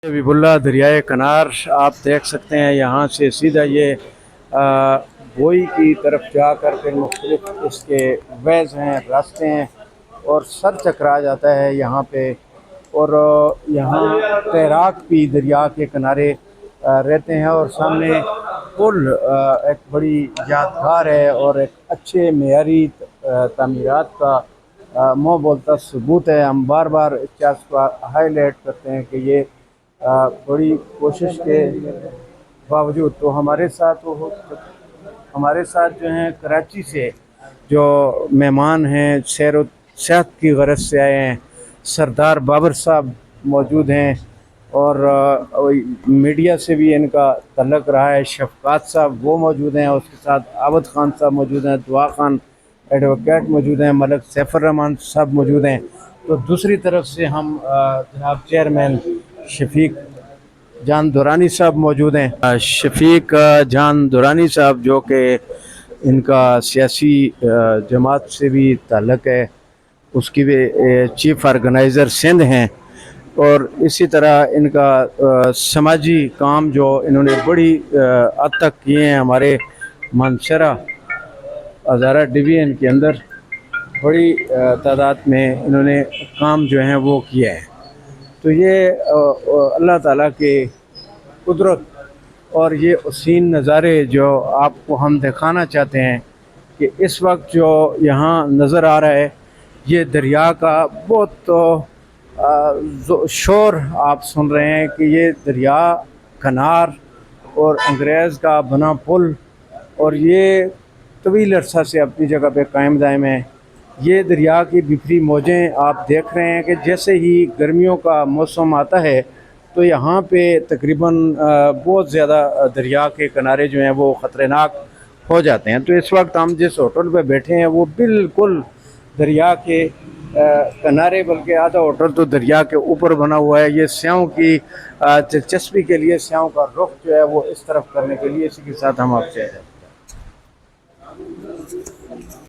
حبیب اللہ دریائے کنار آپ دیکھ سکتے ہیں، یہاں سے سیدھا یہ بوئی کی طرف جا کر کے مختلف اس کے ویز ہیں، راستے ہیں اور سر چکرا جاتا ہے یہاں پہ۔ اور یہاں تیراک بھی دریا کے کنارے رہتے ہیں، اور سامنے پل ایک بڑی یادگار ہے اور ایک اچھے معیاری تعمیرات کا منہ بولتا ثبوت ہے۔ ہم بار بار اس چیز کو ہائی لائٹ کرتے ہیں کہ یہ بڑی کوشش کے باوجود تو ہمارے ساتھ جو ہیں کراچی سے جو مہمان ہیں سیر و سیاحت کی غرض سے آئے ہیں، سردار بابر صاحب موجود ہیں، اور میڈیا سے بھی ان کا تعلق رہا ہے۔ شفقات صاحب وہ موجود ہیں، اس کے ساتھ عابد خان صاحب موجود ہیں، دعا خان ایڈوکیٹ موجود ہیں، ملک سیف الرحمان صاحب موجود ہیں۔ تو دوسری طرف سے ہم جناب چیئرمین شفیق جان دورانی صاحب موجود ہیں۔ شفیق جان دورانی صاحب جو کہ ان کا سیاسی جماعت سے بھی تعلق ہے، اس کی بھی چیف آرگنائزر سندھ ہیں، اور اسی طرح ان کا سماجی کام جو انہوں نے بڑی حد تک کیے ہیں ہمارے مانسہرہ ہزارہ ڈویژن کے اندر، بڑی تعداد میں انہوں نے کام جو ہیں وہ کیا ہے۔ تو یہ اللہ تعالیٰ کے قدرت اور یہ حسین نظارے جو آپ کو ہم دکھانا چاہتے ہیں کہ اس وقت جو یہاں نظر آ رہا ہے، یہ دریا کا بہت شور آپ سن رہے ہیں کہ یہ دریا کنار اور انگریز کا بنا پل، اور یہ طویل عرصہ سے اپنی جگہ پہ قائم دائم ہے۔ یہ دریا کی بکھری موجیں آپ دیکھ رہے ہیں کہ جیسے ہی گرمیوں کا موسم آتا ہے تو یہاں پہ تقریباً بہت زیادہ دریا کے کنارے جو ہیں وہ خطرناک ہو جاتے ہیں۔ تو اس وقت ہم جس ہوٹل پہ بیٹھے ہیں وہ بالکل دریا کے کنارے، بلکہ آدھا ہوٹل تو دریا کے اوپر بنا ہوا ہے۔ یہ سیاحوں کی دلچسپی کے لیے، سیاحوں کا رخ جو ہے وہ اس طرف کرنے کے لیے، اسی کے ساتھ ہم آپ سے